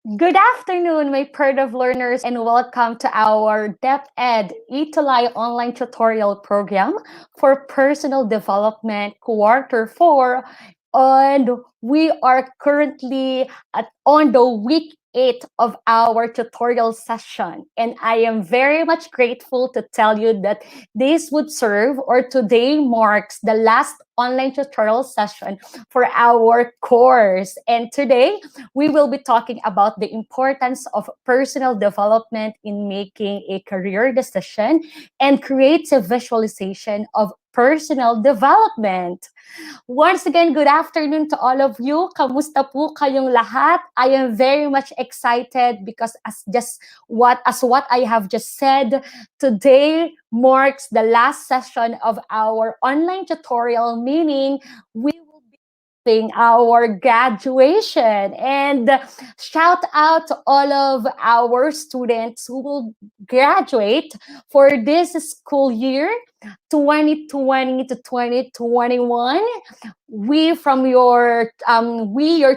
Good afternoon, my Perd of learners, and welcome to our DepEd Italy online tutorial program for personal development quarter 4. And we are currently on the week 8 of our tutorial session. And I am very much grateful to tell you that this would serve, or today marks the last online tutorial session for our course. And today, we will be talking about the importance of personal development in making a career decision and creative visualization of personal development. Once again, good afternoon to all of you. Kamusta po kayong lahat? I am very much excited because as what I have just said, today marks the last session of our online tutorial, meaning we will be doing our graduation. And shout out to all of our students who will graduate for this school year 2020 to 2021. We your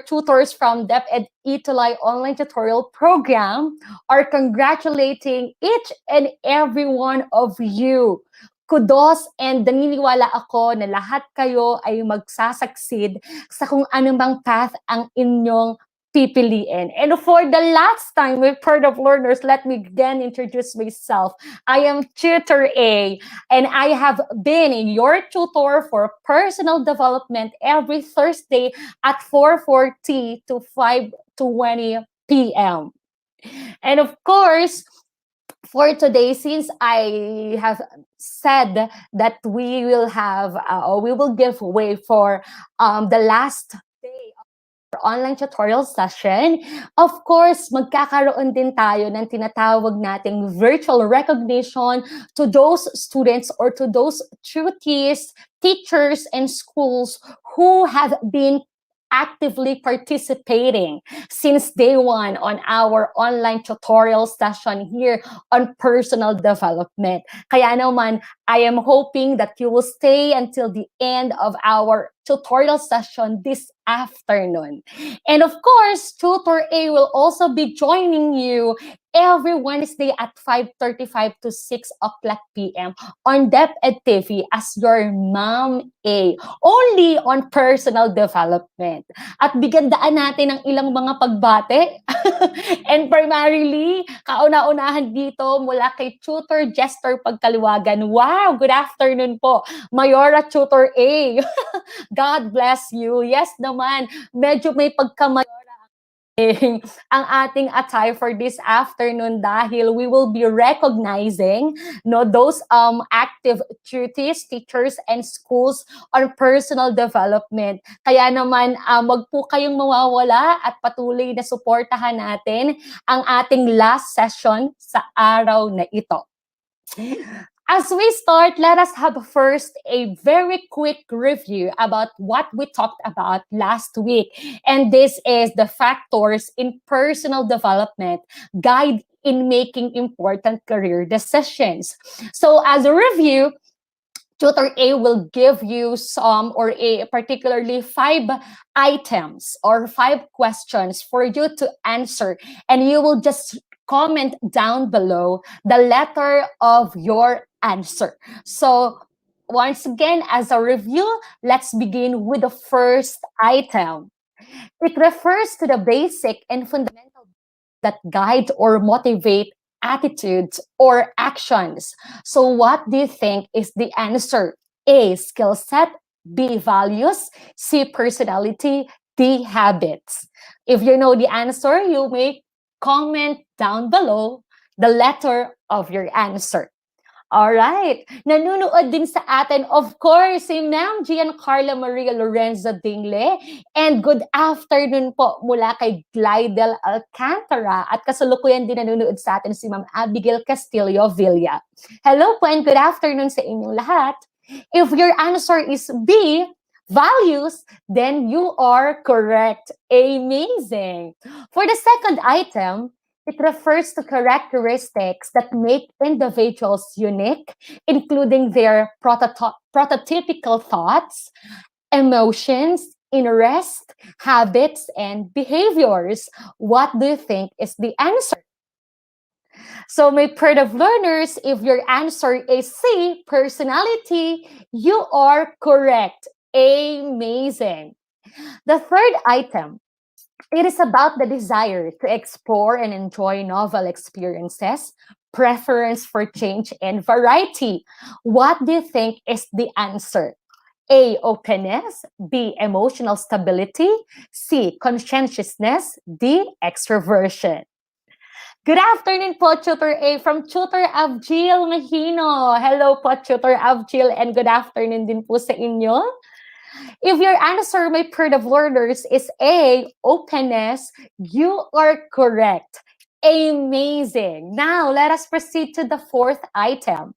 tutors from DepEd Italy online tutorial program are congratulating each and every one of you. Kudos, and naniniwala ako na lahat kayo ay magsasucceed sa kung anumang path ang inyong pipiliin. And for the last time, we've heard of learners, let me again introduce myself. I am Tutor A, and I have been your tutor for personal development every Thursday at 4:40 to 5:20 p.m. And of course, for today, since I have said that we will give way for the last day of our online tutorial session, of course, magkakaroon din tayo ng tinatawag nating virtual recognition to those students or to those tutees, teachers, and schools who have been actively participating since day one on our online tutorial session here on personal development. Kaya naman, I am hoping that you will stay until the end of our tutorial session this afternoon. And of course, Tutor A will also be joining you every Wednesday at 5:35 to 6 o'clock p.m. on DepEd TV as your Mom A, only on personal development. At bigandaan natin ang ilang mga pagbate. And primarily, kauna-unahan dito mula kay Tutor Jester Pagkaliwagan. Wow, good afternoon po, Mayora Tutor A. God bless you. Yes naman, medyo may pagkamayora ang ating attire for this afternoon dahil we will be recognizing those active duties, teachers, and schools on personal development. Kaya naman, wag po kayong mawawala at patuloy na suportahan natin ang ating last session sa araw na ito. As we start, let us have first a very quick review about what we talked about last week. And this is the factors in personal development guide in making important career decisions. So as a review, Tutor A will give you some or a particularly 5 items or 5 questions for you to answer, and you will just comment down below the letter of your answer. So once again, as a review, let's begin with the first item. It refers to the basic and fundamental that guide or motivate attitudes or actions. So what do you think is the answer? A, skill set; B, values; C, personality; D, habits. If you know the answer, you may comment down below the letter of your answer. Alright. Nanunood din sa atin, of course, si Ma'am Giancarla Maria Lorenzo Dingle. And good afternoon po mula kay Glidel Alcantara. At kasalukuyan din nanunood sa atin si Ma'am Abigail Castillo Villa. Hello po and good afternoon sa inyong lahat. If your answer is B, values, then you are correct. Amazing. For the second item, it refers to characteristics that make individuals unique, including their prototypical thoughts, emotions, interest, habits, and behaviors. What do you think is the answer? So, my part of learners, if your answer is C, personality, you are correct. Amazing. The third item, it is about the desire to explore and enjoy novel experiences, preference for change and variety. What do you think is the answer? A, openness, B, emotional stability, C, conscientiousness, D, extroversion. Good afternoon po, Tutor A from Tutor Avjil Mahino. Hello po, Tutor Avjil, and good afternoon din po sa inyo. If your answer, my part of learners, is A, openness, you are correct. Amazing. Now, let us proceed to the fourth item.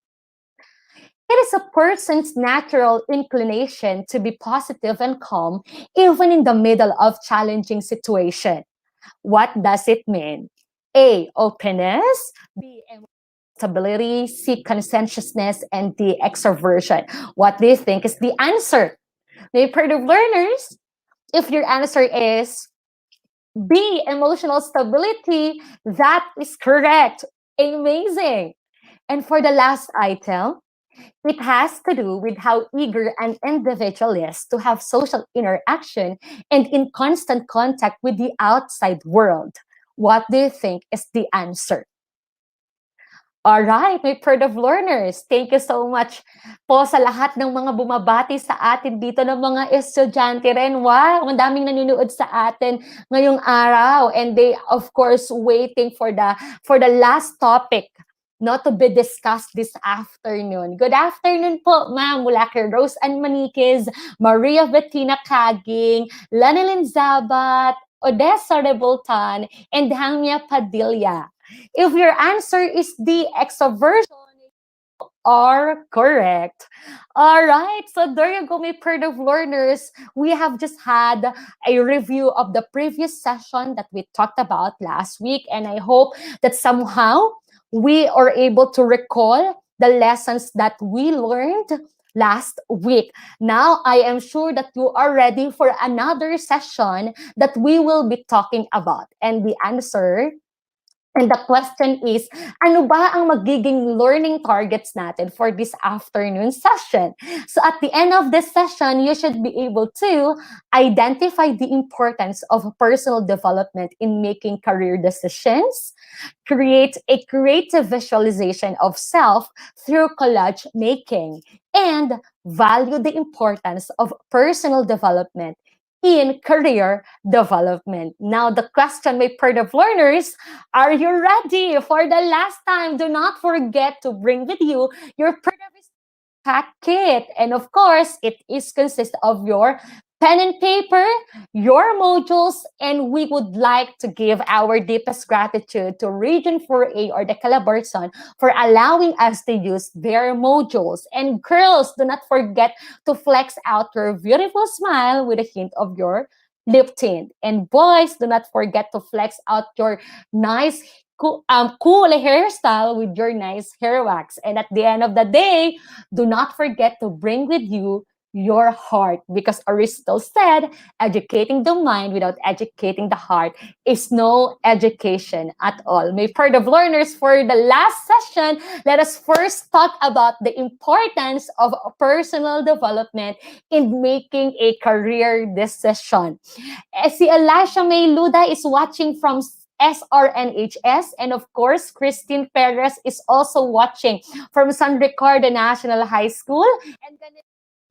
It is a person's natural inclination to be positive and calm, even in the middle of challenging situation. What does it mean? A, openness, B, stability, C, conscientiousness, and D, extroversion. What do you think is the answer? My part of learners, if your answer is B, emotional stability, that is correct. Amazing. And for the last item, it has to do with how eager an individual is to have social interaction and in constant contact with the outside world. What do you think is the answer? All right, my part of learners, thank you so much po sa lahat ng mga bumabati sa atin dito ng mga estudyante rin. Wow, ang daming nanonood sa atin ngayong araw. And they, of course, waiting for the last topic not to be discussed this afternoon. Good afternoon po, ma'am, mula kay Rose Ann Maniquez, Maria Bettina Caging, Lanilyn Zabat, Odessa Rebultan, and Hamia Padilla. If your answer is the extroversion, are correct. All right, so there you go, my part of learners. We have just had a review of the previous session that we talked about last week, and I hope that somehow we are able to recall the lessons that we learned last week. Now, I am sure that you are ready for another session that we will be talking about. And the answer and the question is, ano ba ang magiging learning targets natin for this afternoon session? So at the end of this session, you should be able to identify the importance of personal development in making career decisions, create a creative visualization of self through collage making, and value the importance of personal development in career development. Now, the question, my part of learners, are you ready for the last time? Do not forget to bring with you your packet. And of course, it is consist of your pen and paper, your modules, and we would like to give our deepest gratitude to Region 4A or the Calabarzon for allowing us to use their modules. And girls, do not forget to flex out your beautiful smile with a hint of your lip tint. And boys, do not forget to flex out your nice cool hairstyle with your nice hair wax. And at the end of the day, do not forget to bring with you your heart, because Aristotle said, educating the mind without educating the heart is no education at all. My part of learners, for the last session, let us first talk about the importance of personal development in making a career decision. Si Elisha May Luda is watching from SRNHS, and of course, Christine Perez is also watching from San Ricardo National High School. And then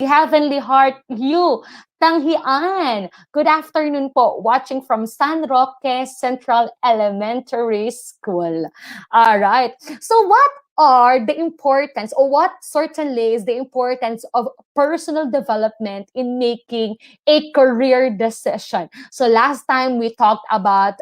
Heavenly Heart, you, Tanghian. Good afternoon po, watching from San Roque Central Elementary School. All right. So what are the importance, or what certainly is the importance of personal development in making a career decision? So last time we talked about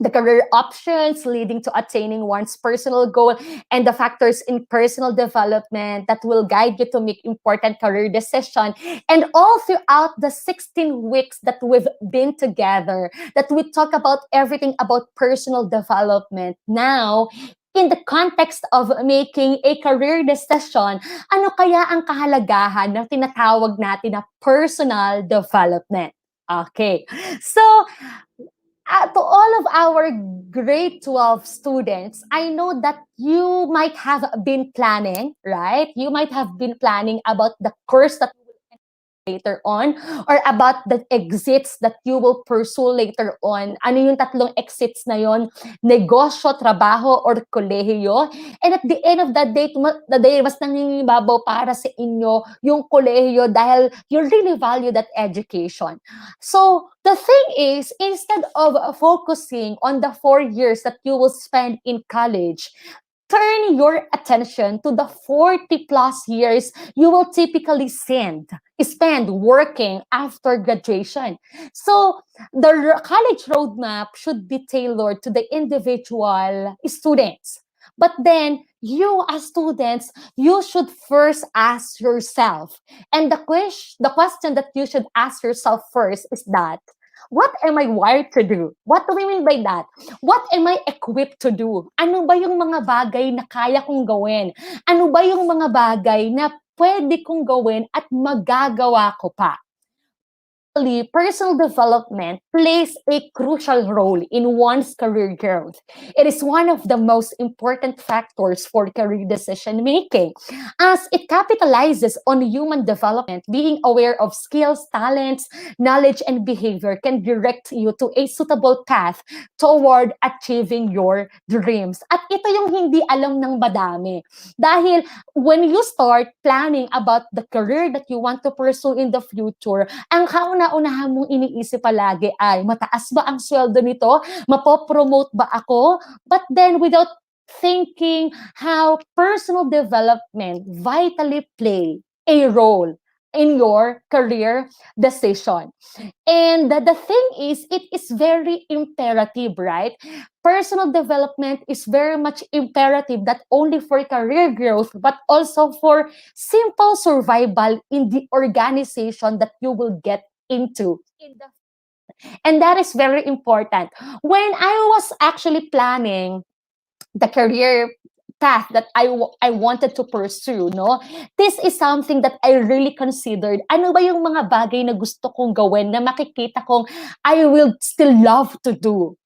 the career options leading to attaining one's personal goal, and the factors in personal development that will guide you to make important career decision. And all throughout the 16 weeks that we've been together, that we talk about everything about personal development. Now, in the context of making a career decision, ano kaya ang kahalagahan ng tinatawag natin na personal development? Okay. So, to all of our grade 12 students, I know that you might have been planning, right? You might have been planning about the course that later on or about the exits that you will pursue later on. Ano yung tatlong exits na yon? Negosyo, trabaho, or kolehiyo. And at the end of the day, mas nangingibabaw para sa inyo yung kolehiyo dahil you really value that education. So, the thing is, instead of focusing on the 4 years that you will spend in college, turn your attention to the 40 plus years you will typically spend working after graduation. So the college roadmap should be tailored to the individual students. But then you as students, you should first ask yourself. And the question that you should ask yourself first is that, what am I wired to do? What do we mean by that? What am I equipped to do? Ano ba yung mga bagay na kaya kong gawin? Ano ba yung mga bagay na pwede kong gawin at magagawa ko pa? Personal development plays a crucial role in one's career growth. It is one of the most important factors for career decision making, as it capitalizes on human development. Being aware of skills, talents, knowledge, and behavior can direct you to a suitable path toward achieving your dreams. At ito yung hindi alam ng madami. Dahil when you start planning about the career that you want to pursue in the future, ang kauna-unahan mong iniisip palagi ay, mataas ba ang sweldo nito? Mapopromote ba ako? But then, without thinking how personal development vitally play a role in your career decision. And the thing is, it is very imperative, right? Personal development is very much imperative, not only for career growth, but also for simple survival in the organization that you will get into. And that is very important. When I was actually planning the career path that I wanted to pursue, no? This is something that I really considered. Ano ba yung mga bagay na gusto kong gawin na makikita kong I will still love to do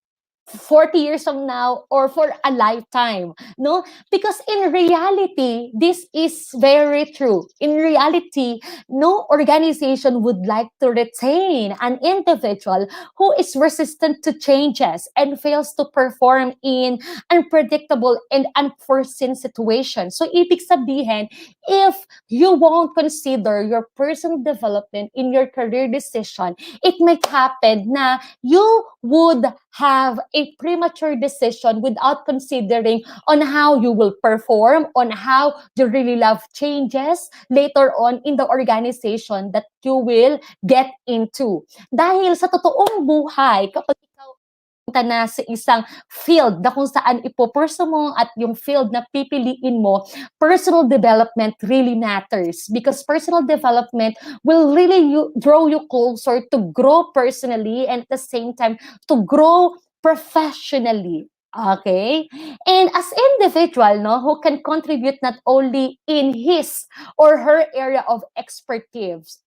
40 years from now or for a lifetime, no? Because in reality, this is very true. In reality, no organization would like to retain an individual who is resistant to changes and fails to perform in unpredictable and unforeseen situations. So ibig sabihin, if you won't consider your personal development in your career decision, it might happen na you would have a premature decision without considering on how you will perform, on how you really love changes later on in the organization that you will get into. Dahil sa totoong buhay, kapag ikaw punta na sa isang field na kung saan ipopurso mo at yung field na pipiliin mo, personal development really matters because personal development will really draw you closer to grow personally and at the same time to grow professionally. Okay? And as individual, no, who can contribute not only in his or her area of expertise,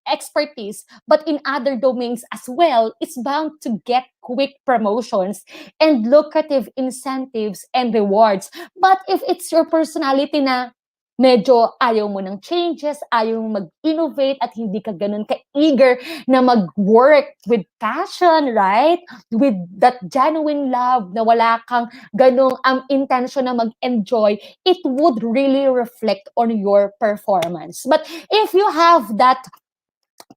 but in other domains as well, is bound to get quick promotions and lucrative incentives and rewards. But if it's your personality na medyo ayaw mo ng changes, ayaw mo mag-innovate at hindi ka ganun ka-eager na mag-work with passion, right? With that genuine love na wala kang ganung intention na mag-enjoy, it would really reflect on your performance. But if you have that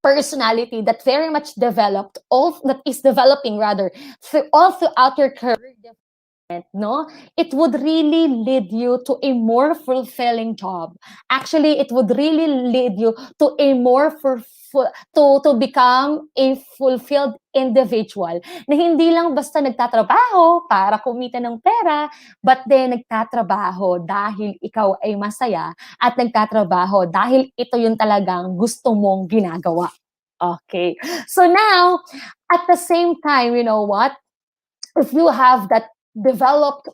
personality that very much developed, that is developing rather, all throughout your career, no, it would really lead you to a more fulfilling job. Actually, it would really lead you to a more to become a fulfilled individual na hindi lang basta nagtatrabaho para kumita ng pera, but then nagtatrabaho dahil ikaw ay masaya at nagtatrabaho dahil ito yung talagang gusto mong ginagawa. Okay. So now, at the same time, you know what? If you have that developed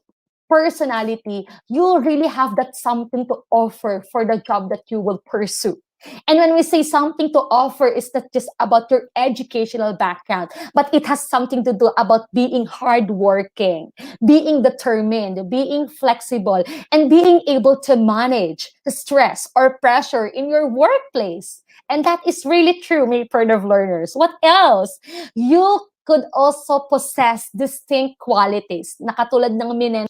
personality, you really have that something to offer for the job that you will pursue. And when we say something to offer, it's not just about your educational background, but it has something to do about being hardworking, being determined, being flexible, and being able to manage the stress or pressure in your workplace. And that is really true, my of learners. What else? You could also possess distinct qualities na katulad ng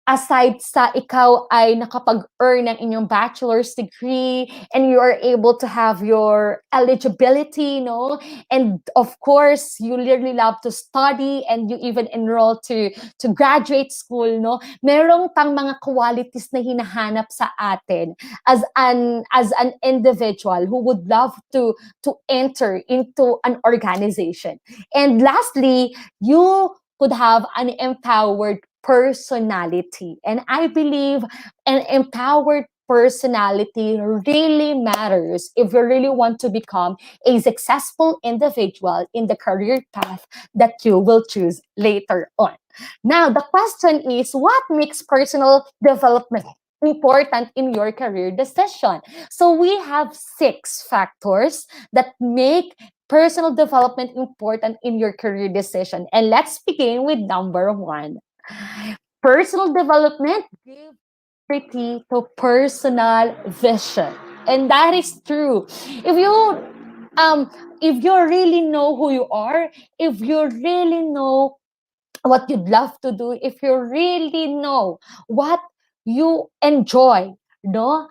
aside sa ikaw ay nakapag-earn ng inyong bachelor's degree and you are able to have your eligibility, no? And of course, you really love to study and you even enroll to graduate school, no? Merong pang mga qualities na hinahanap sa atin as an individual who would love to enter into an organization. And lastly, you could have an empowered personality. And I believe an empowered personality really matters if you really want to become a successful individual in the career path that you will choose later on. Now, the question is, what makes personal development important in your career decision? So we have 6 factors that make personal development important in your career decision. And let's begin with number 1. Personal development gives priority to personal vision. And that is true. If you really know who you are, if you really know what you'd love to do, if you really know what you enjoy, no,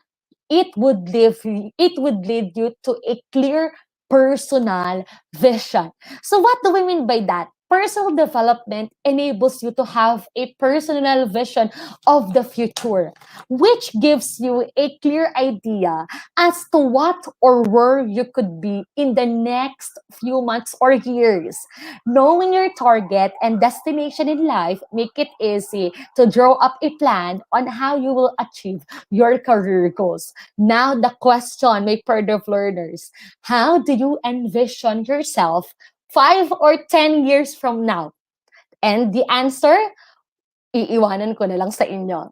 it would lead you to a clear personal vision. So what do we mean by that? Personal development enables you to have a personal vision of the future, which gives you a clear idea as to what or where you could be in the next few months or years. Knowing your target and destination in life make it easy to draw up a plan on how you will achieve your career goals. Now, the question, my of learners, how do you envision yourself 5 or 10 years from now? And the answer, iiwanan ko na lang sa inyo.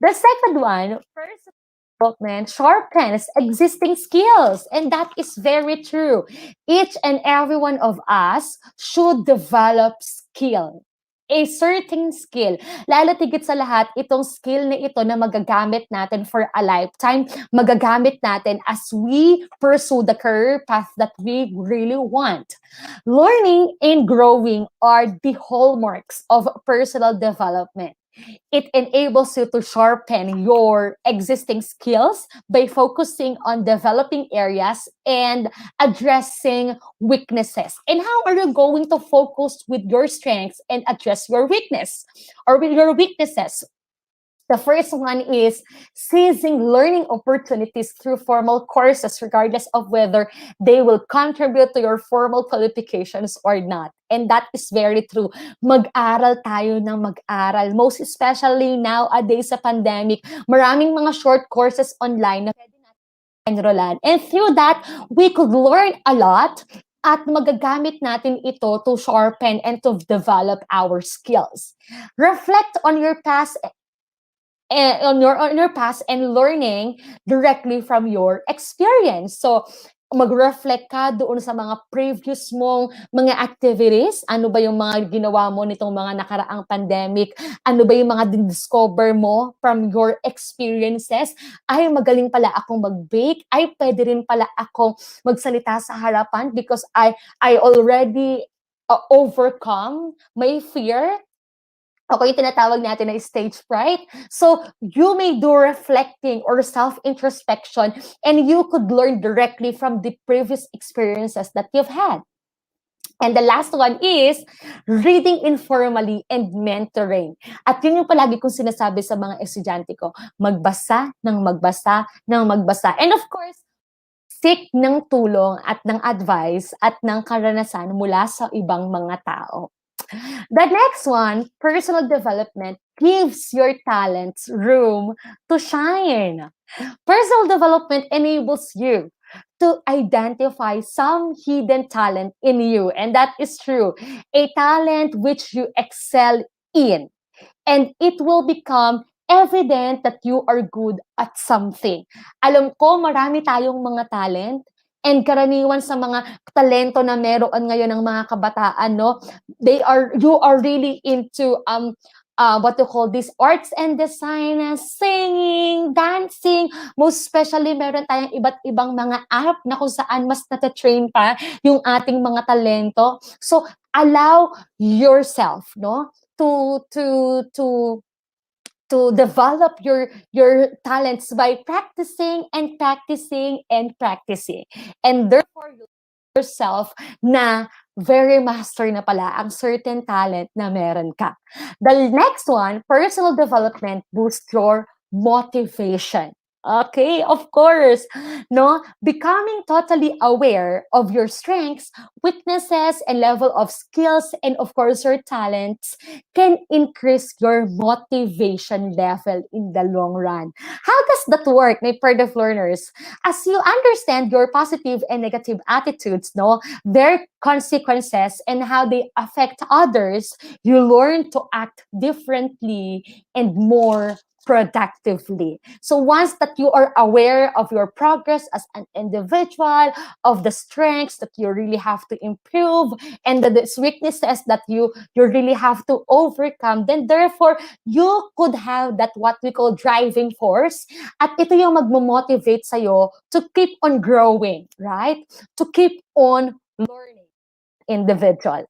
The second one, personal development sharpens existing skills. And that is very true. Each and every one of us should develop skill. A certain skill. Lalo tigit sa lahat, itong skill na ito na magagamit natin for a lifetime, magagamit natin as we pursue the career path that we really want. Learning and growing are the hallmarks of personal development. It enables you to sharpen your existing skills by focusing on developing areas and addressing weaknesses. And how are you going to focus with your strengths and address your weakness or with your weaknesses? The first one is seizing learning opportunities through formal courses, regardless of whether they will contribute to your formal qualifications or not. And that is very true. Mag-aral tayo ng mag-aral. Most especially nowadays sa pandemic, maraming mga short courses online na pwede natin enrollan. And through that, we could learn a lot at magagamit natin ito to sharpen and to develop our skills. Reflect on your past on your past and learning directly from your experience. So, mag-reflect ka doon sa mga previous mong mga activities. Ano ba yung mga ginawa mo nitong mga nakaraang pandemic? Ano ba yung mga discover mo from your experiences? Ay, magaling pala akong mag-bake. Ay, pwede rin pala akong magsalita sa harapan because I already overcome my fear. Ako yung tinatawag natin na stage fright. So, you may do reflecting or self-introspection and you could learn directly from the previous experiences that you've had. And the last one is reading informally and mentoring. At yun yung palagi kong sinasabi sa mga estudyante ko, magbasa ng magbasa ng magbasa. And of course, seek ng tulong at ng advice at ng karanasan mula sa ibang mga tao. The next one, personal development gives your talents room to shine. Personal development enables you to identify some hidden talent in you. And that is true. A talent which you excel in. and it will become evident that you are good at something. Alam ko, marami tayong mga talent, and karaniwan sa mga talento na meron ngayon ng mga kabataan, no, you are really into what you call this, arts and design, singing, dancing. Most especially, meron tayong iba't ibang mga app na kung saan mas nata-train pa yung ating mga talento. So, allow yourself, no, to to develop your talents by practicing and practicing and practicing. And therefore, yourself na very master na pala ang certain talent na meron ka. The next one, personal development boosts your motivation. Okay, of course, no? Becoming totally aware of your strengths, weaknesses, and level of skills, and of course, your talents can increase your motivation level in the long run. How does that work, my product learners? As you understand your positive and negative attitudes, no, their consequences and how they affect others, you learn to act differently and more productively. So once that you are aware of your progress as an individual, of the strengths that you really have to improve, and the weaknesses that you really have to overcome, then therefore you could have that what we call driving force, at ito yung magmo-motivate sa'yo to keep on growing, right? To keep on learning, individual.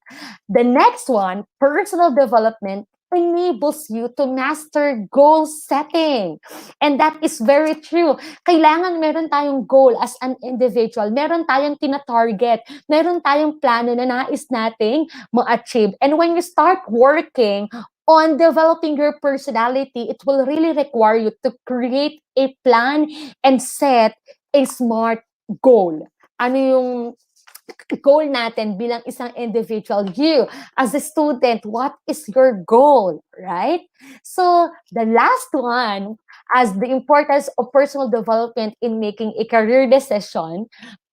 The next one, personal development enables you to master goal setting. And that is very true. Kailangan meron tayong goal as an individual. Meron tayong tina-target. Meron tayong plano na nais nating ma-achieve. And when you start working on developing your personality, it will really require you to create a plan and set a smart goal. Ano yung goal natin bilang isang individual? You, as a student, what is your goal, right? So, the last one, as the importance of personal development in making a career decision,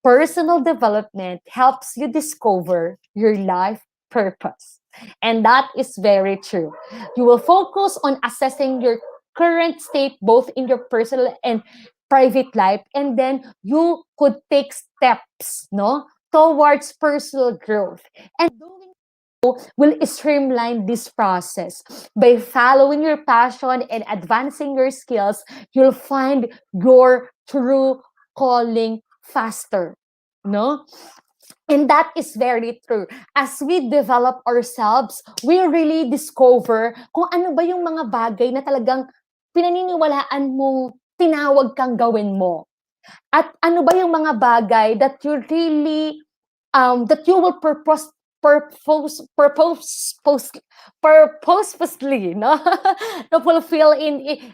personal development helps you discover your life purpose. And that is very true. You will focus on assessing your current state, both in your personal and private life, and then you could take steps, no, towards personal growth. And doing so will streamline this process. By following your passion and advancing your skills, you'll find your true calling faster. No? And that is very true. As we develop ourselves, we really discover kung ano ba yung mga bagay na talagang pinaniniwalaan mong tinawag kang gawin mo. At ano ba yung mga bagay that you really that you will purposefully, no, to fulfill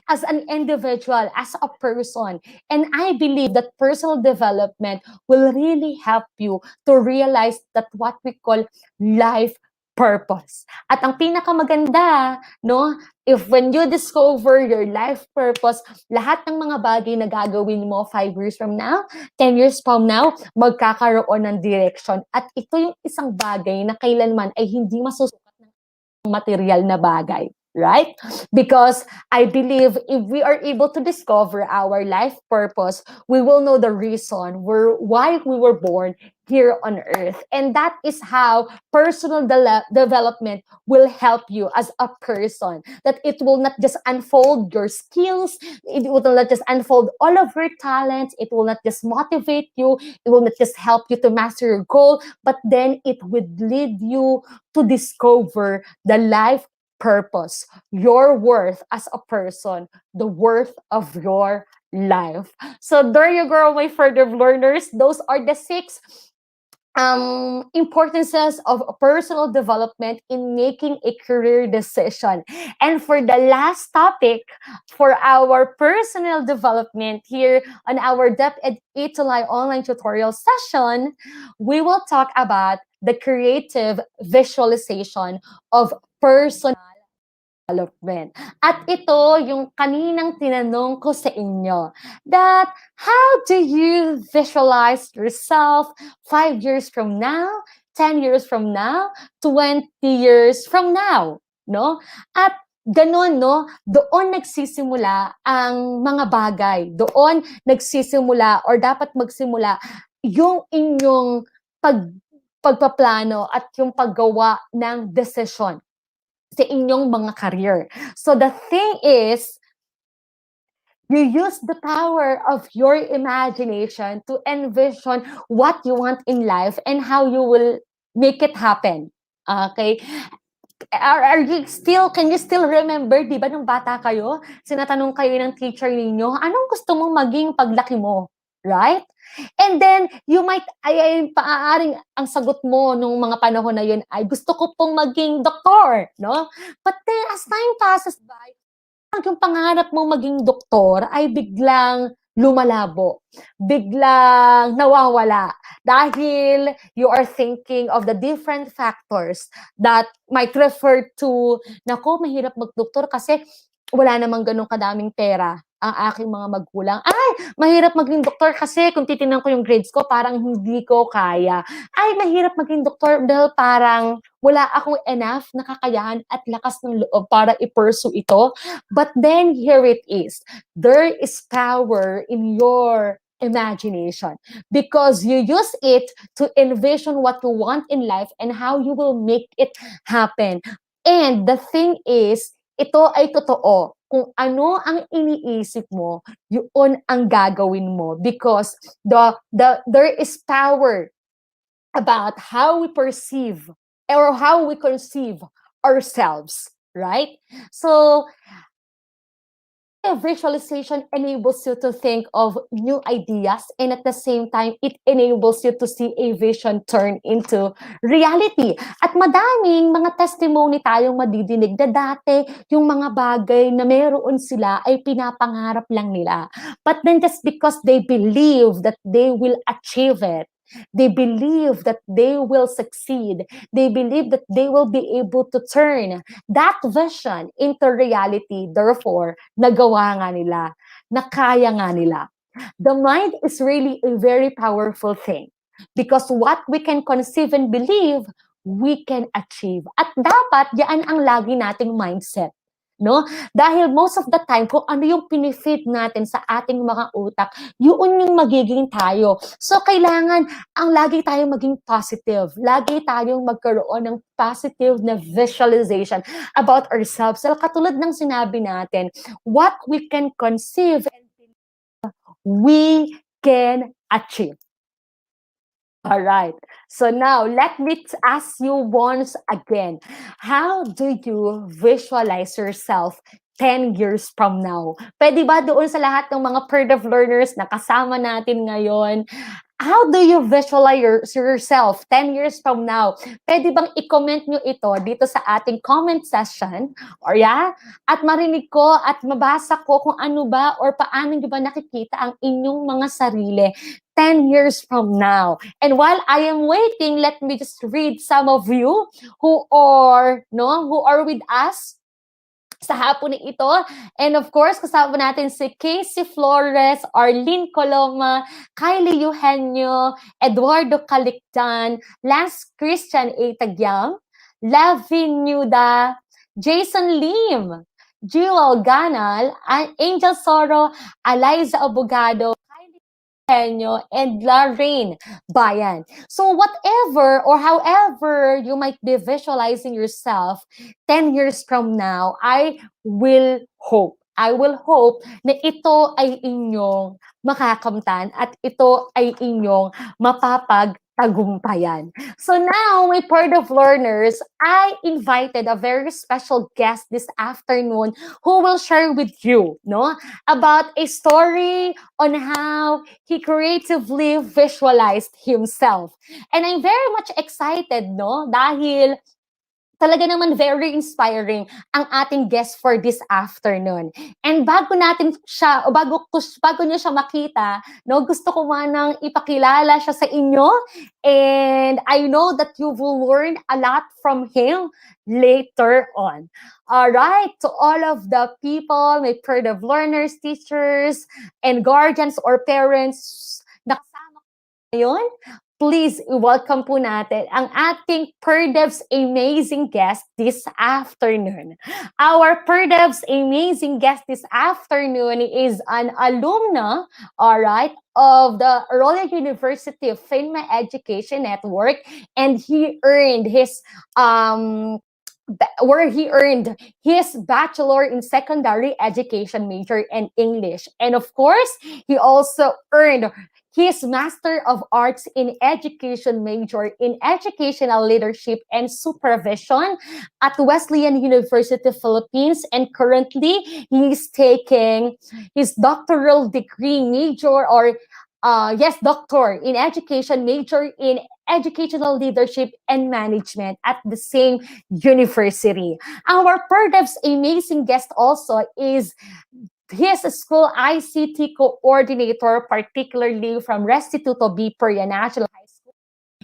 as an individual, as a person. And I believe that personal development will really help you to realize that what we call life purpose. At ang pinakamaganda, no, if when you discover your life purpose, lahat ng mga bagay na gagawin mo 5 years from now, 10 years from now, magkakaroon ng direction. At ito yung isang bagay na kailanman ay hindi masusukat ng material na bagay. Right? Because I believe if we are able to discover our life purpose, we will know the reason why we were born here on earth. And that is how personal development will help you as a person. That it will not just unfold your skills, it will not just unfold all of your talents, it will not just motivate you, it will not just help you to master your goal, but then it would lead you to discover the life purpose, your worth as a person, the worth of your life. So there you go, my further learners. Those are the 6 importances of personal development in making a career decision. And for the last topic, for our personal development here on our DepEd Italy online tutorial session, we will talk about the creative visualization of personal development. At ito yung kaninang tinanong ko sa inyo, that how do you visualize yourself 5 years from now, 10 years from now, 20 years from now? No? At ganon, no? Doon nagsisimula ang mga bagay. Doon nagsisimula or dapat magsimula yung inyong pagpaplano at yung paggawa ng desisyon sa inyong mga career. So the thing is, you use the power of your imagination to envision what you want in life and how you will make it happen. Okay? Are you still, can you still remember, di ba, nung bata kayo, sinatanong kayo ng teacher ninyo, anong gusto mong maging paglaki mo? Right? And then, you might, ay paaaring ang sagot mo nung mga panahon na yun ay, gusto ko pong maging doktor, no? But then, as time passes by, yung pangarap mong maging doktor ay biglang lumalabo, biglang nawawala dahil you are thinking of the different factors that might refer to, nako, mahirap magdoktor kasi wala namang ganun kadaming pera ang aking mga magulang. Ay, mahirap maging doktor kasi kung titingnan ko yung grades ko, parang hindi ko kaya. Ay, mahirap maging doktor dahil parang wala akong enough na kakayahan at lakas ng loob para i-pursue ito. But then, here it is. There is power in your imagination because you use it to envision what you want in life and how you will make it happen. And the thing is, ito ay totoo. Kung ano ang iniisip mo, yun ang gagawin mo because there is power about how we perceive or how we conceive ourselves, right? So, visualization enables you to think of new ideas and at the same time, it enables you to see a vision turn into reality. At madaming mga testimony tayong madidinig na dati yung mga bagay na meron sila ay pinapangarap lang nila. But then just because they believe that they will achieve it, they believe that they will succeed, they believe that they will be able to turn that vision into reality. Therefore, nagawa nga nila, nakaya nga nila. The mind is really a very powerful thing because what we can conceive and believe, we can achieve. At dapat, yan ang lagi nating mindset. No? Dahil most of the time, kung ano yung pinifeed natin sa ating mga utak, yun yung magiging tayo. So, kailangan ang lagi tayong maging positive. Lagi tayong magkaroon ng positive na visualization about ourselves. So, katulad ng sinabi natin, what we can conceive and we can achieve. All right. So now, let me ask you once again, how do you visualize yourself 10 years from now? Pwede ba doon sa lahat ng mga Perd of learners na kasama natin ngayon, how do you visualize yourself 10 years from now? Pwede bang i-comment nyo ito dito sa ating comment session? Or yeah? At marinig ko at mabasa ko kung ano ba or paano nyo ba nakikita ang inyong mga sarili 10 years from now. And while I am waiting, let me just read some of you who are with us sa hapon na ito. And of course, kasama natin si Casey Flores, Arlene Coloma, Kylie Eugenio, Eduardo Calictan, Lance Christian A. Tagyang, Lavin Nuda, Jason Lim, Jewel Ganal, Angel Soro, Eliza Abogado, Henyo, and Lorraine Bayan. So whatever or however you might be visualizing yourself 10 years from now, I will hope na ito ay inyong makakamtan at ito ay inyong mapapagtagumpayan. So now, my Perd of learners, I invited a very special guest this afternoon who will share with you, about a story on how he creatively visualized himself. And I'm very much excited, dahil talaga naman very inspiring ang ating guest for this afternoon. And bago niyo siya makita, gusto ko manang ipakilala siya sa inyo. And I know that you will learn a lot from him later on. Alright, to all of the people, may Perd of learners, teachers, and guardians or parents na kasama ngayon, please welcome po natin ang ating PERDEV's amazing guest this afternoon. Our PERDEV's amazing guest this afternoon is an alumna, all right, of the Royal University of FINMA Education Network, and he earned his where he earned his bachelor in secondary education major in English. And of course, he also earned his Master of Arts in Education major in Educational Leadership and Supervision at Wesleyan University Philippines. And currently, he's taking his doctoral degree major doctor in education major in educational leadership and management at the same university. Our PERDEV's amazing guest also is his school ICT coordinator, particularly from Restituto B. Peria National High School.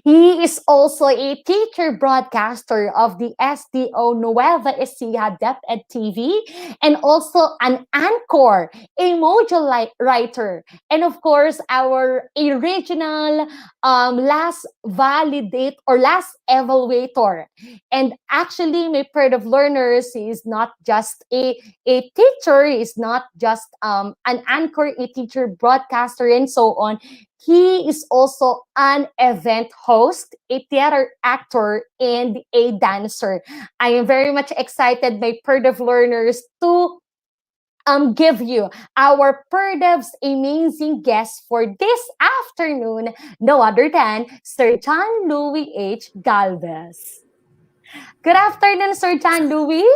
He is also a teacher broadcaster of the SDO Nueva Ecija DepEd TV, and also an anchor, a module writer, and of course our original last validate or last evaluator. And actually, my part of learners is not just a teacher, is not just an anchor, a teacher, broadcaster, and so on. He is also an event host, a theater actor, and a dancer. I am very much excited, my PERDEV learners, to give you our PERDEV's amazing guest for this afternoon, no other than Sir John Louis H. Galvez. Good afternoon, Sir John Louis.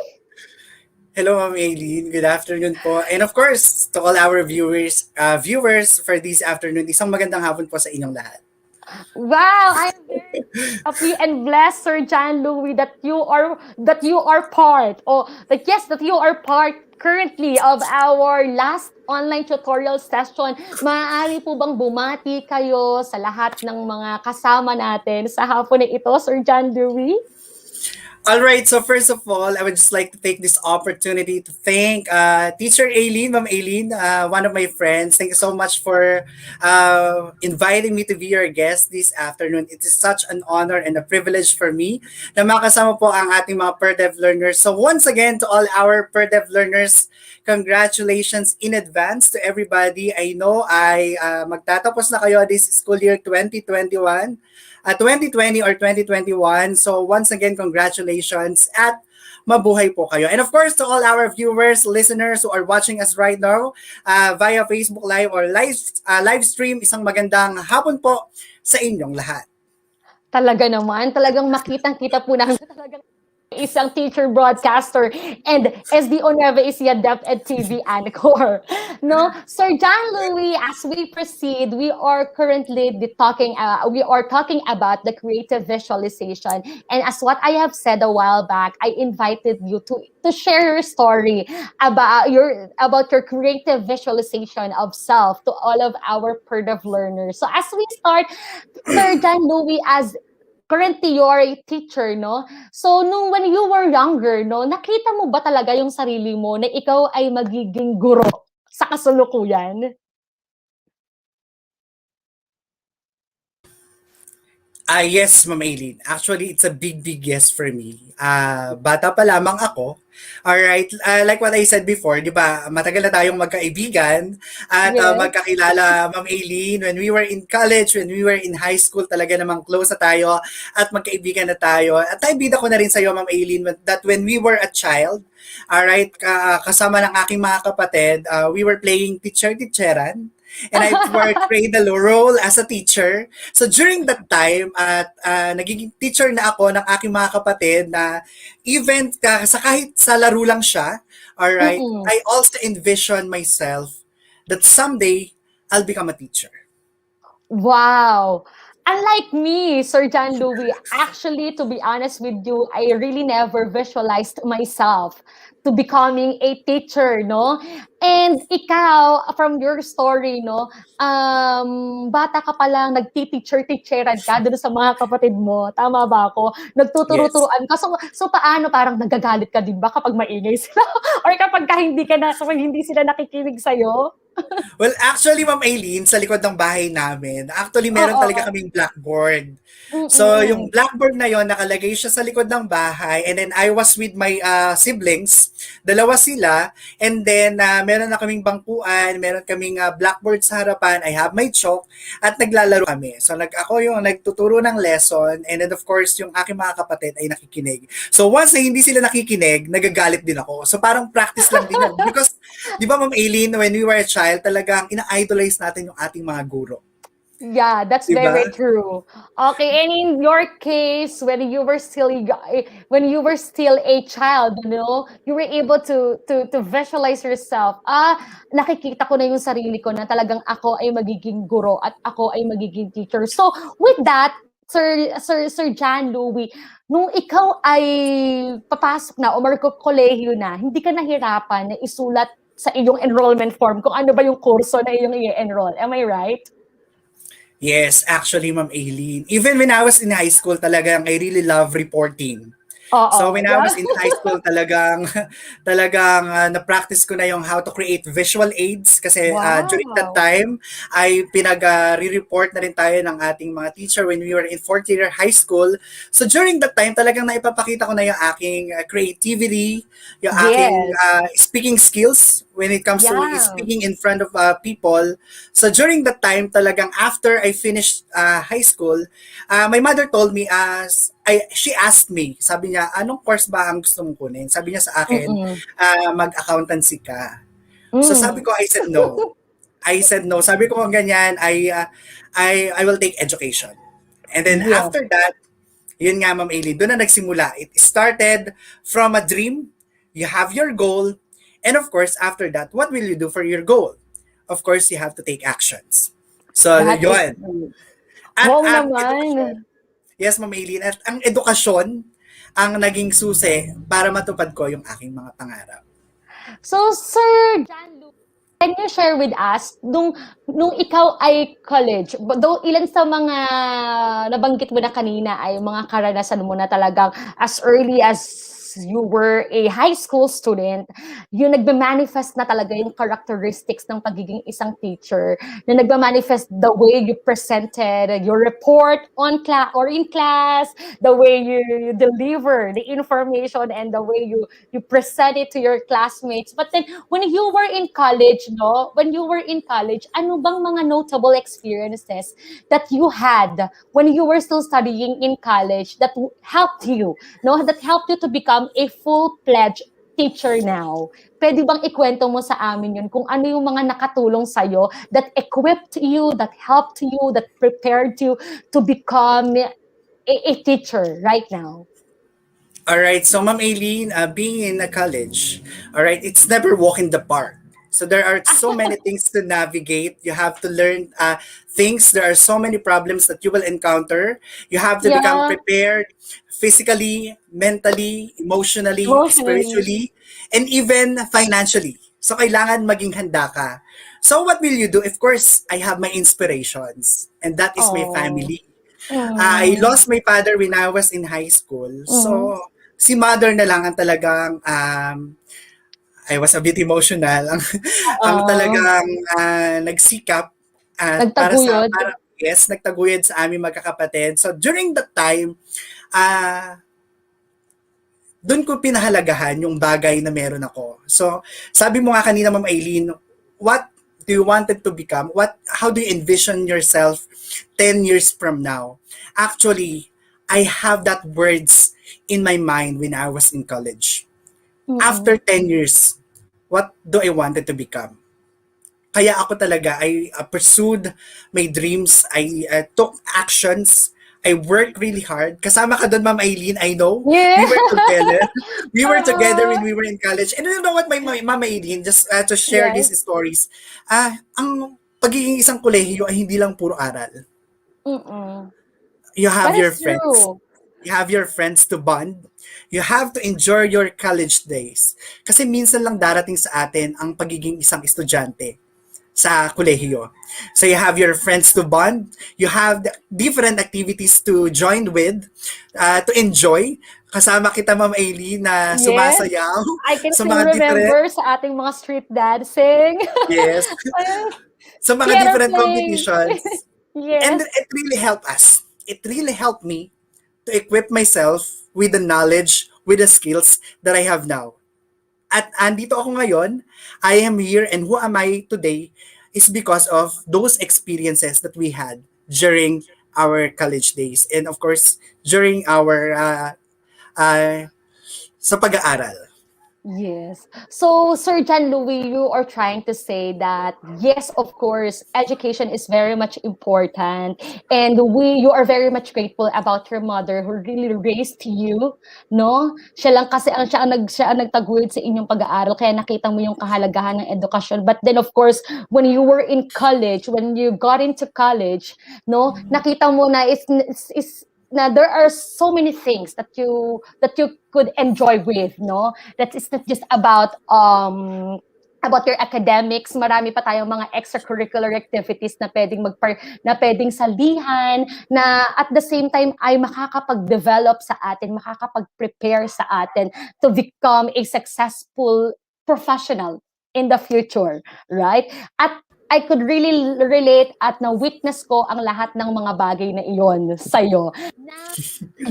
Hello, Ma'am Aileen. Good afternoon po. And of course, to all our viewers for this afternoon, isang magandang hapon po sa inyong lahat. Wow, I'm very happy and blessed, Sir John Louis, that you are part, or that you are part currently of our last online tutorial session. Maaari po bang bumati kayo sa lahat ng mga kasama natin sa hapon na ito, Sir John Louis? All right, so first of all, I would just like to take this opportunity to thank Teacher Aileen, Ma'am Aileen, one of my friends. Thank you so much for inviting me to be your guest this afternoon. It is such an honor and a privilege for me na makasama po ang ating mga PERDEV learners. So once again, to all our PERDEV learners, congratulations in advance to everybody. I know magtatapos na kayo this school year 2021. 2020 or 2021. So once again, congratulations at mabuhay po kayo. And of course, to all our viewers, listeners who are watching us right now via Facebook Live or live stream, isang magandang hapon po sa inyong lahat. Talaga naman, talagang makitang-kita po namin talagang isang teacher broadcaster and SDO Nueva Ecija DepEd TV anchor. No, Sir John Louis, as we proceed, we are currently talking about the creative visualization. And as what I have said a while back, I invited you to share your story about your creative visualization of self to all of our PERDEV learners. So as we start, Sir John Louis, as currently you're a teacher, no? So when you were younger, no, nakita mo ba talaga yung sarili mo na ikaw ay magiging guro sa kasalukuyan? Yes, Ma'am Aileen. Actually, it's a big yes for me. Bata pa lamang ako. Alright, like what I said before, di ba, matagal na tayong magkaibigan at Yes. magkakilala, Ma'am Aileen, when we were in college, when we were in high school, talaga namang close na tayo at magkaibigan na tayo. At naibida ko na rin sa iyo, Ma'am Aileen, that when we were a child, alright, kasama ng aking mga kapatid, we were playing teacher-teacheran. And I portrayed the role as a teacher. So during that time, nagiging teacher na ako ng aking mga kapatid na even kahit sa laro lang siya, alright, I also envision myself that someday I'll become a teacher. Wow. Unlike me, Sir John Louis, actually, to be honest with you, I really never visualized myself to becoming a teacher, no? And ikaw, from your story, no, bata ka pa lang, nagti-teacher-teacheran ka doon sa mga kapatid mo. Tama ba ako? Nagtuturo-turuan ka. So paano, parang nagagalit ka din ba kapag maingay sila? Or kapag hindi sila nakikinig sa'yo? Well, actually, Ma'am Eileen, sa likod ng bahay namin, actually meron talaga Oo. kaming blackboard. So, yung Mm. blackboard na yon nakalagay siya sa likod ng bahay, and then I was with my siblings, dalawa sila, and then meron na kaming bangkuan, meron kaming blackboard sa harapan, I have my chalk, at naglalaro kami. So, ako yung nagtuturo ng lesson, and then of course, yung aking mga kapatid ay nakikinig. So, once na hindi sila nakikinig, nagagalit din ako. So, parang practice lang din yun. Because, di ba, Ma'am Aileen, when we were a child, talagang ina-idolize natin yung ating mga guro. Yeah, that's Di ba? very true. Okay, and in your case, when you were still a child, you were able to visualize yourself. Nakikita ko na yung sarili ko na talagang ako ay magiging guro at ako ay magiging teacher. So, with that, Sir John Louie, nung ikaw ay papasok na o magko-kolehiyo na, hindi ka nahirapan na isulat sa iyong enrollment form kung ano ba yung kurso na iyong i-enroll. Am I right? Yes, actually, Ma'am Aileen. Even when I was in high school, talagang I really love reporting. So Oo. when I was in high school, talagang na-practice ko na yung how to create visual aids kasi during that Wow. time ay re-report na rin tayo ng ating mga teacher when we were in fourth year high school. So during that time, talagang naipapakita ko na yung aking creativity, yung aking Yes. speaking skills when it comes to Yeah. speaking in front of people. So during that time, talagang after I finished high school, my mother told me she asked me, sabi niya, anong course ba ang gusto mong kunin? Sabi niya sa akin, Mm-mm. mag-accountancy ka. So sabi Mm. ko, I said no. I said no. Sabi ko kung ganyan, I will take education. And then Yes. after that, yun nga Ma'am Aileen, doon na nagsimula. It started from a dream, you have your goal, and of course, after that, what will you do for your goal? Of course, you have to take actions. So, That is yun. true. At Wow ang edukasyon, naman. yes, Ma'am Aileen, at ang edukasyon ang naging susi para matupad ko yung aking mga pangarap. So, Sir John Lu, can you share with us, nung ikaw ay college, though ilan sa mga nabanggit mo na kanina ay mga karanasan mo na talagang as early as you were a high school student, yung nagbe-manifest na talaga yung characteristics ng pagiging isang teacher, na nagbe-manifest the way you presented your report on class or in class, the way you deliver the information and the way you present it to your classmates. But then when you were in college, ano bang mga notable experiences that you had when you were still studying in college that helped you, that helped you to become a full-fledged teacher now? Pwede bang ikwento mo sa amin yun kung ano yung mga nakatulong sa'yo that equipped you, that helped you, that prepared you to become a teacher right now? All right, so Ma'am Aileen, being in a college, all right, it's never walk in the park. So there are so many things to navigate. You have to learn things. There are so many problems that you will encounter. You have to become Yeah, prepared physically, mentally, emotionally, emotionally. spiritually, and even financially. So kailangan maging handa ka. So what will you do? Of course, I have my inspirations, and that is my Oh. family. I Mm. lost my father when I was in high school. Mm. So, si mother na lang ang talagang I was a bit emotional ang Oo. talagang nagsikap at Nagtaguyod. yes, nagtaguyod sa aming magkakapatid. So during that time, ah doon ko pinahalagahan yung bagay na meron ako. So, sabi mo nga kanina, Ma'am Aileen, what do you wanted to become? How do you envision yourself 10 years from now? Actually, I have that words in my mind when I was in college. After Mm. 10 years, what do I wanted to become? Kaya ako talaga, I pursued my dreams. I took actions. I worked really hard. Kasama ka doon, Ma'am Aileen, I know. Yeah. We were together. We were together Oo. when we were in college. And you know what, Ma'am Aileen, just to share Yes. these stories, ang pagiging isang kolehiyo ay hindi lang puro aral. Mm. You That have your is friends. true. You have your friends to bond. You have to enjoy your college days. Kasi minsan lang darating sa atin ang pagiging isang estudyante. sa kolehiyo. So you have your friends to bond, you have different activities to join with, to enjoy. Kasama kita, Ma'am Aileen, na Yes, sumasayaw I can sa still mga different, remember sa ating mga street dancing. yes, Ayun, sa mga theater different play. competitions. And Yes. it really helped us. It really helped me to equip myself with the knowledge, with the skills that I have now. At andito ako ngayon, I am here, and who am I today is because of those experiences that we had during our college days, and of course during our uh, sa pag-aaral. Yes. So, Sir John Louis, you are trying to say that yes, of course, education is very much important, and you are very much grateful about your mother who really raised you, no? Siya lang kasi siya ang nagtaguyod sa inyong pag-aaral, kaya nakita mo yung kahalagahan ng edukasyon. But then, of course, when you were in college, when you got into college, no, nakita mo na is na there are so many things that you could enjoy with, no, that it's not just about your academics. Marami pa tayong mga extracurricular activities na pwedeng salihan, na at the same time ay makakapag-develop sa atin, makakapag-prepare sa atin to become a successful professional in the future, right? At I could really relate at na-witness ko ang lahat ng mga bagay na iyon sa'yo. Na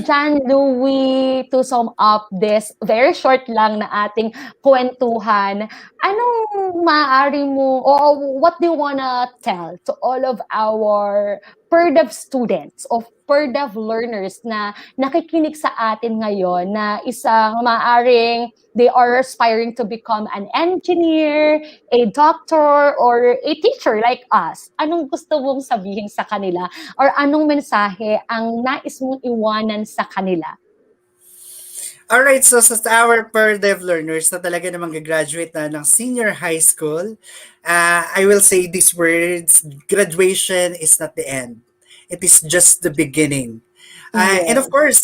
John Louis, to sum up this very short lang na ating kwentuhan, anong maaari mo, o what do you wanna tell to all of our PERDEV students, of PERDEV learners na nakikinig sa atin ngayon, na isang maaring they are aspiring to become an engineer, a doctor, or a teacher like us? Anong gusto mong sabihin sa kanila? Or anong mensahe ang nais mong iwanan sa kanila? Alright, so sa our per dev learners na talaga namang gagraduate na ng senior high school, I will say these words: graduation is not the end. It is just the beginning. And of Yes. course,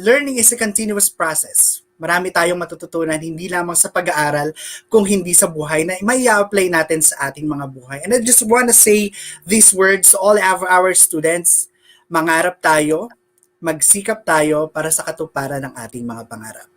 learning is a continuous process. Marami tayong matututunan, hindi lamang sa pag-aaral, kung hindi sa buhay na may apply natin sa ating mga buhay. And I just want to say these words to all of our students: mangarap tayo, magsikap tayo para sa katuparan ng ating mga pangarap.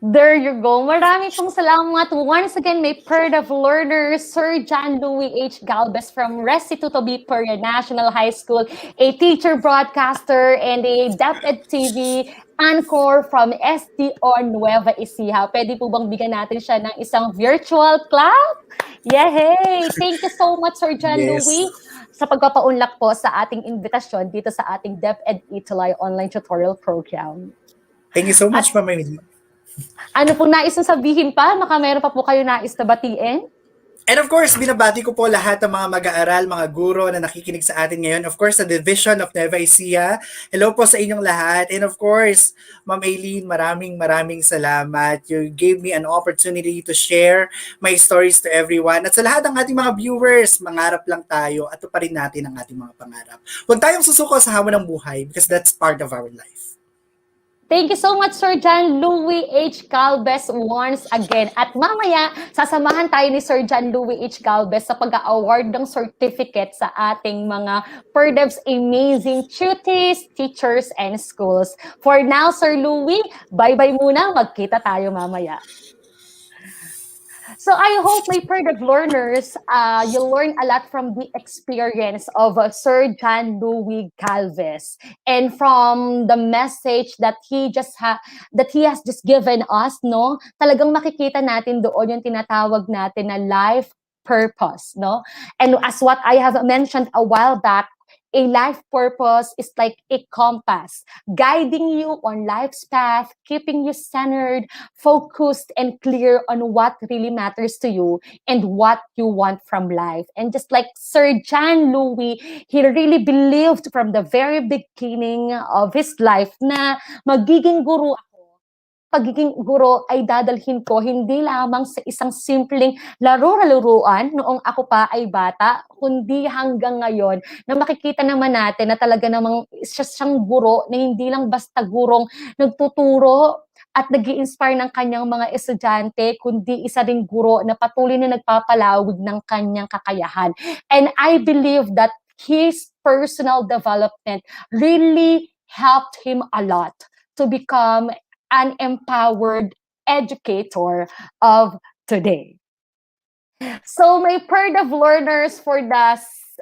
There you go. Marami pong salamat. Once again, may PERDEV learners, Sir John Louis H. Galvez from Restituto Biperia National High School, a teacher broadcaster, and a DepEd TV anchor from SDO Nueva Ecija. Pwede po bang bigyan natin siya ng isang virtual clap? Yay! Thank you so much, Sir John Yes. Louis, sa pagpapaunlak po sa ating invitasyon dito sa ating DepEd Itulay online tutorial program. Thank you so much, Ma'am Emily. Ano pong nais na sabihin pa? Baka meron pa po kayo nais na batiin? And of course, binabati ko po lahat ng mga mag-aaral, mga guro na nakikinig sa atin ngayon. Of course, sa Division of Nueva Ecija. Hello po sa inyong lahat. And of course, Ma'am Aileen, maraming salamat. You gave me an opportunity to share my stories to everyone. At sa lahat ng ating mga viewers, mangarap lang tayo at tuparin natin ang ating mga pangarap. Huwag tayong susuko sa hamon ng buhay because that's part of our life. Thank you so much, Sir John Louis H. Galvez, once again. At mamaya, sasamahan tayo ni Sir John Louis H. Galvez sa pag-award ng certificate sa ating mga PERDEV's amazing tutees, teachers, and schools. For now, Sir Louis, bye-bye muna. Magkita tayo mamaya. So I hope my PERDEV learners, you learn a lot from the experience of Sir John Louis Galvez, and from the message that he has just given us, no? Talagang makikita natin doon yung tinatawag natin na life purpose, no? And as what I have mentioned a while back, a life purpose is like a compass, guiding you on life's path, keeping you centered, focused, and clear on what really matters to you and what you want from life. And just like Sir John Louis, he really believed from the very beginning of his life na magiging guro ako. Pagiging guro ay dadalhin ko hindi lamang sa isang simpleng laro-laruan noong ako pa ay bata, kundi hanggang ngayon na makikita naman natin na talaga namang siya siyang guro na hindi lang basta gurong nagtuturo, at nag-i-inspire ng kanyang mga estudyante, kundi isa ring guro na patuloy na nagpapalawig ng kanyang kakayahan. And I believe that his personal development really helped him a lot to become an empowered educator of today. So my part of learners for the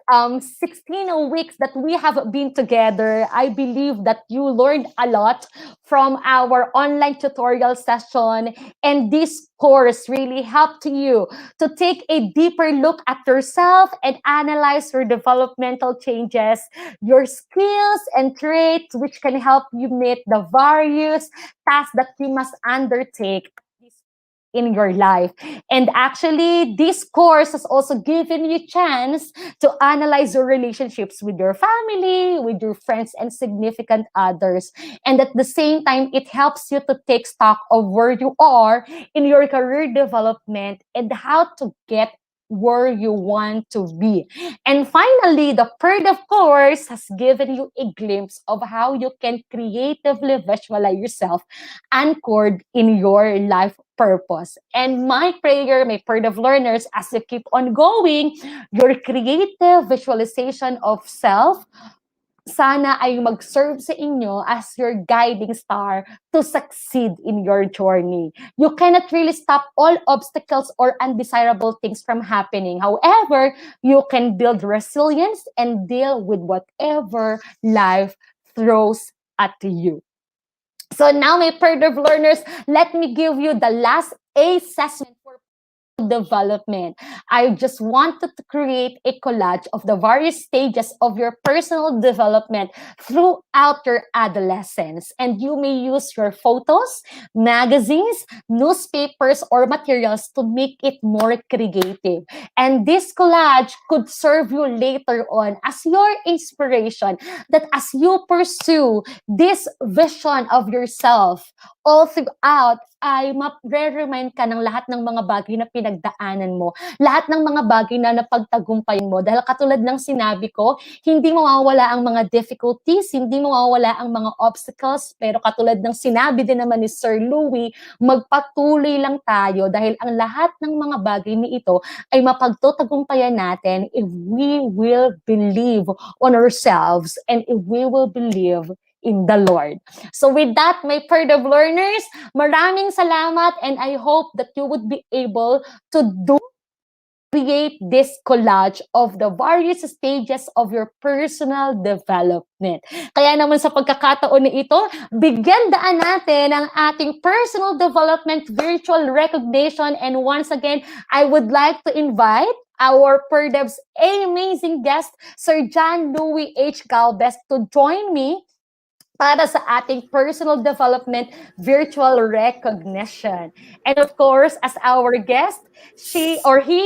16 weeks that we have been together, I believe that you learned a lot from our online tutorial session, and this course really helped you to take a deeper look at yourself and analyze your developmental changes, your skills and traits, which can help you meet the various tasks that you must undertake in your life. And actually, this course has also given you chance to analyze your relationships with your family, with your friends and significant others. And at the same time, it helps you to take stock of where you are in your career development and how to get where you want to be. And finally, the Perd of course has given you a glimpse of how you can creatively visualize yourself anchored in your life purpose. And my prayer, my Perd of learners, as you keep on going, your creative visualization of self sana ay mag-serve sa inyo as your guiding star to succeed in your journey. You cannot really stop all obstacles or undesirable things from happening. However, you can build resilience and deal with whatever life throws at you. So now, my Perd of learners, let me give you the last assessment for development. I just wanted to create a collage of the various stages of your personal development throughout your adolescence. And you may use your photos, magazines, newspapers, or materials to make it more creative. And this collage could serve you later on as your inspiration that as you pursue this vision of yourself all throughout ay mare-remind ka ng lahat ng mga bagay na pinagdaanan mo, lahat ng mga bagay na napagtagumpayan mo. Dahil katulad ng sinabi ko, hindi mawawala ang mga difficulties, hindi mawawala ang mga obstacles, pero katulad ng sinabi din naman ni Sir Louie, magpatuloy lang tayo dahil ang lahat ng mga bagay ni ito ay mapagtutagumpayan natin if we will believe on ourselves and if we will believe in the Lord. So with that, my Perd of learners, maraming salamat and I hope that you would be able to create this collage of the various stages of your personal development. Kaya naman sa pagkakataon na ito, bigyan daan natin ang ating personal development virtual recognition, and once again, I would like to invite our PERDEV's amazing guest, Sir John Louie H. Galvez, to join me para sa ating personal development virtual recognition. And of course, as our guest, she or he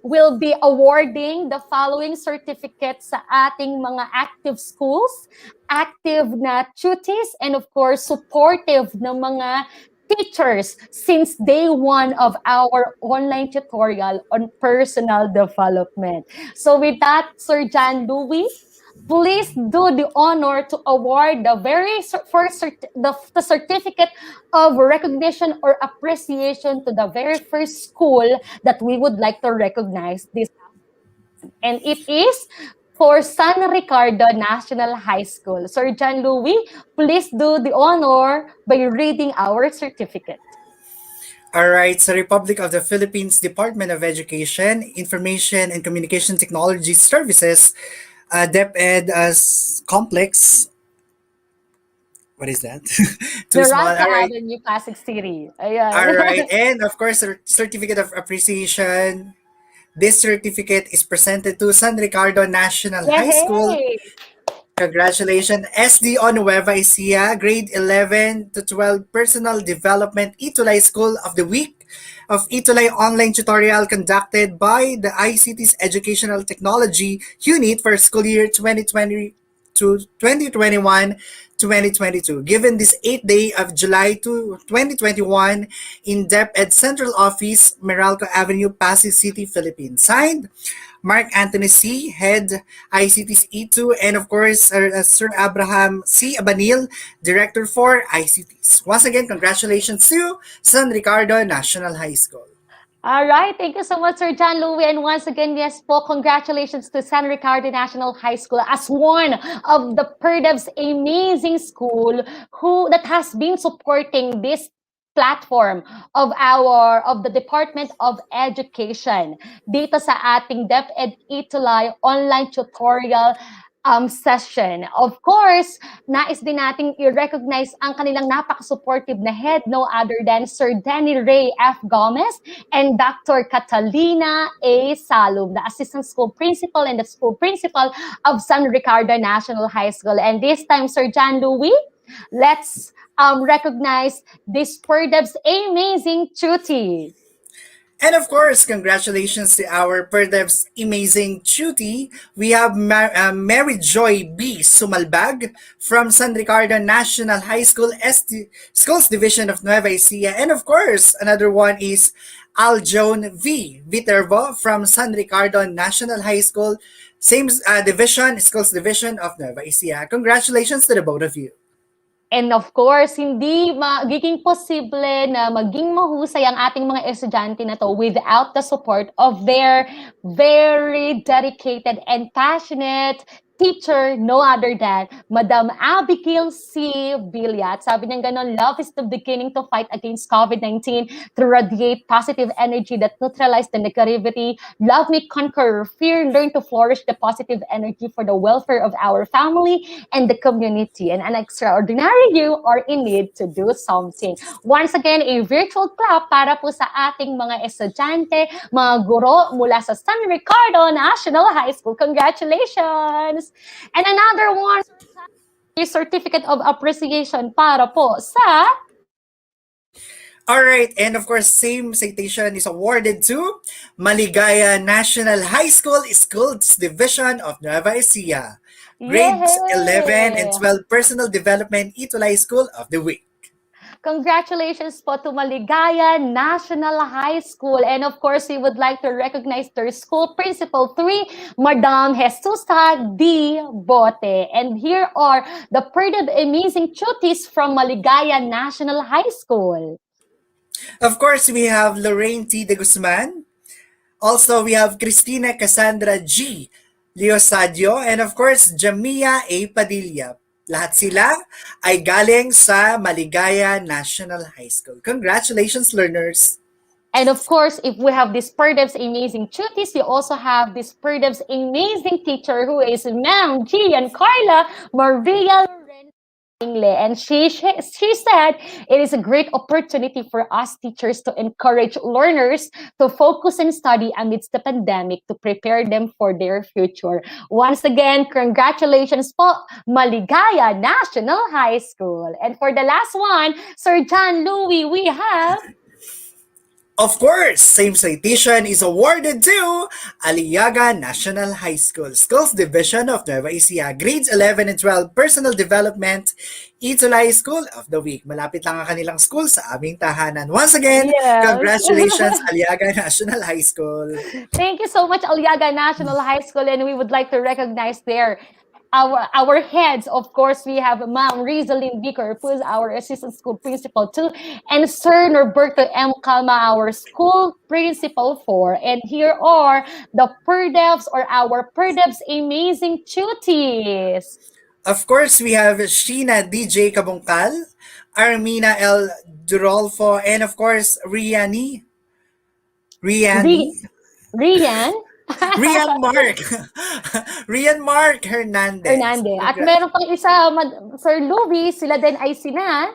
will be awarding the following certificates sa ating mga active schools, active na tutees, and of course, supportive na mga teachers since day one of our online tutorial on personal development. So with that, Sir John Louie, please do the honor to award the very first the certificate of recognition or appreciation to the very first school that we would like to recognize this. And it is for San Ricardo National High School. Sir John Louie, please do the honor by reading our certificate. All right, so Republic of the Philippines Department of Education, Information and Communication Technology Services, DepEd as complex. What is that? Too small. Miranda All right. Avenue, Pasig City. Ayan. All right. And of course, a certificate of appreciation. This certificate is presented to San Ricardo National High School. Congratulations. SD on Nueva Ecija, grade 11 to 12 Personal Development Itulay School of the Week of Itulay online tutorial conducted by the ICT's Educational Technology Unit for school year 2020 to 2021-2022. Given this 8th day of July to 2021 in DepEd Central Office, Meralco Avenue, Pasig City, Philippines. Signed, Mark Anthony C., Head ICTs E2, and of course, Sir Abraham C. Abanil, Director for ICTs. Once again, congratulations to San Ricardo National High School. All right, thank you so much, Sir John Louie. And once again, yes po, congratulations to San Ricardo National High School as one of the PERDEV's amazing school that has been supporting this platform of the Department of Education dito sa ating DepEd Itulay online tutorial session. Of course, nais din nating i-recognize ang kanilang napaka-supportive na head, no other than Sir Denny Ray F. Gomez and Dr. Catalina A. Salum, the Assistant School Principal and the School Principal of San Ricardo National High School. And this time, Sir John Louie, let's recognize this PERDEV's amazing tutie. And of course, congratulations to our PERDEV's amazing tutie. We have Mary Joy B. Sumalbag from San Ricardo National High School Schools Division of Nueva Ecija. And of course, another one is Aljon V. Viterbo from San Ricardo National High School, same division, Schools Division of Nueva Ecija. Congratulations to the both of you. And of course, hindi magiging posible na maging mahusay ang ating mga estudyante na to without the support of their very dedicated and passionate teacher, no other than Madam Abigail C. Billiat. Sabi niya ganon, love is the beginning to fight against COVID-19 to radiate positive energy that neutralize the negativity. Love may conquer fear, learn to flourish the positive energy for the welfare of our family and the community. And an extraordinary you are in need to do something. Once again, a virtual clap para po sa ating mga estudyante, mga guro mula sa San Ricardo National High School. Congratulations! And another one, a certificate of appreciation para po sa... Alright, and of course, same citation is awarded to Maligaya National High School Schools Division of Nueva Ecija. Grades 11 and 12 Personal Development Itulay School of the Week. Congratulations po to Maligaya National High School. And of course, we would like to recognize their school principal 3, Madam Jesusa D. Bote. And here are the PERDEV amazing tuties from Maligaya National High School. Of course, we have Lorraine T. de Guzman. Also, we have Cristina Cassandra G. Leosadio. And of course, Jamia A. Padilla. Lahat sila ay galing sa Maligaya National High School. Congratulations, learners! And of course, if we have this PERDEV's amazing tuties, we also have this PERDEV's amazing teacher who is Ma'am Gian Carla Maria and she said it is a great opportunity for us teachers to encourage learners to focus and study amidst the pandemic to prepare them for their future. Once again, congratulations po, Maligaya National High School. And for the last one, Sir John Louie, we have... Of course, same citation is awarded to Aliaga National High School, Schools Division of Nueva Ecija, Grades 11 and 12, Personal Development, Itulay School of the Week. Malapit lang ang kanilang school sa aming tahanan. Once again, congratulations, Aliaga National High School. Thank you so much, Aliaga National High School, and we would like to recognize our heads. Of course, we have Ma'am Rizalyn Bicker, who is our assistant school principal too, and Sir Norberto M. Calma, our school principal 4. And here are the PERDEVs or our PERDEVs amazing tuties. Of course, we have Sheena DJ Kabungkal, Armina L. Durolfo, and of course, Rian Mark. Rian Mark Hernandez. At meron pang isa, Sir Louie, sila din ay sina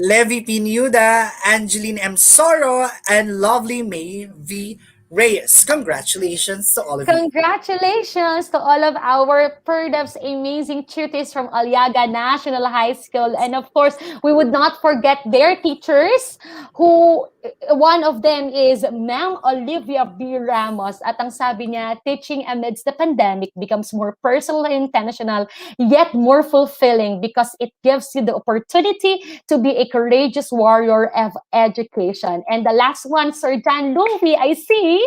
Levi Pinuda, Angeline M. Soro, and Lovely May V. Reyes. Congratulations to all of you. Congratulations to all of our PERDEV's amazing tuties from Aliaga National High School. And of course, we would not forget their teachers who one of them is Ma'am Olivia B. Ramos. At ang sabi niya, teaching amidst the pandemic becomes more personal and intentional, yet more fulfilling because it gives you the opportunity to be a courageous warrior of education. And the last one, Sir John Louis, I see.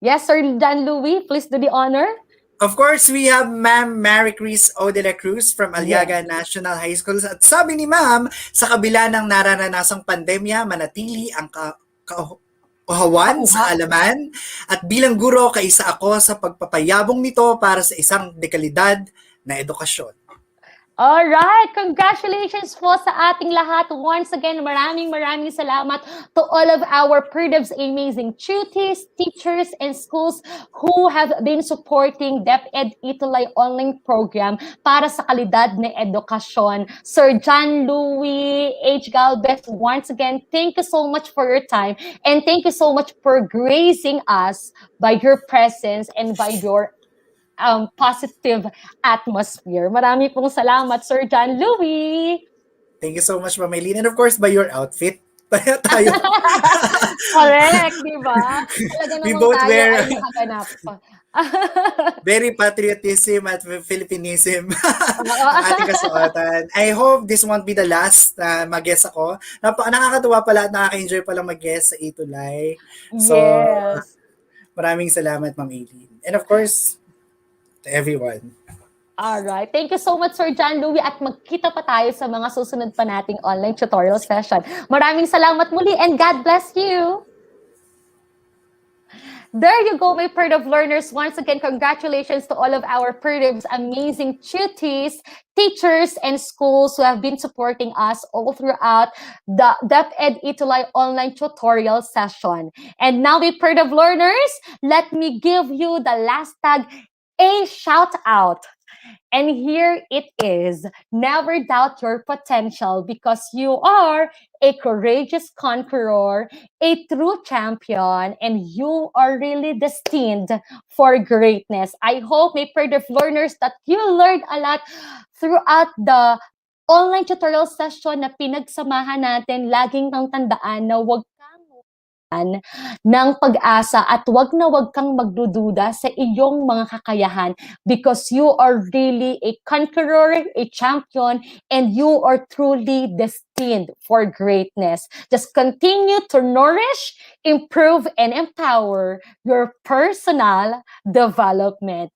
Yes, Sir John Louis, please do the honor. Of course, we have Ma'am Mary Chris O. de la Cruz from Aliaga National High School. At sabi ni Ma'am, sa kabila ng nararanasang pandemya, manatili ang kahawan sa alaman. At bilang guro, kaisa ako sa pagpapayabong nito para sa isang dekalidad na edukasyon. Alright, congratulations po sa ating lahat. Once again, maraming salamat to all of our PRDEV's amazing tutees, teachers, and schools who have been supporting DepEd Itulay online program para sa kalidad na edukasyon. Sir John Louis H. Galvez, once again, thank you so much for your time and thank you so much for gracing us by your presence and by your positive atmosphere. Marami pong salamat, Sir John Louis. Thank you so much, Ma'am Eileen. And of course, by your outfit. Tayo. Correct, di ba? Talaga We namang both tayo wear ay nakaganap. very patriotism at Philippinism ang ating kasuotan. I hope this won't be the last na mag-guest ako. Nakakatuwa pala at nakaka-enjoy pala mag-guest sa Itulay. So, Yes. maraming salamat, Ma'am Eileen. And of course, to everyone. Alright. Thank you so much, Sir John Louis. At magkita pa tayo sa mga susunod pa nating online tutorial session. Maraming salamat muli and God bless you. There you go, my PRDEV learners. Once again, congratulations to all of our PRDEV's amazing tutees, teachers, and schools who have been supporting us all throughout the DepEd Itulay online tutorial session. And now, my PRDEV learners, let me give you the last tag, a shout out. And here it is. Never doubt your potential because you are a courageous conqueror, a true champion, and you are really destined for greatness. I hope, my PRDEV learners, that you learned a lot throughout the online tutorial session na pinagsamahan natin. Laging kang tandaan na huwag ng pag-asa at wag kang magdududa sa iyong mga kakayahan because you are really a conqueror, a champion, and you are truly destined for greatness. Just continue to nourish, improve, and empower your personal development.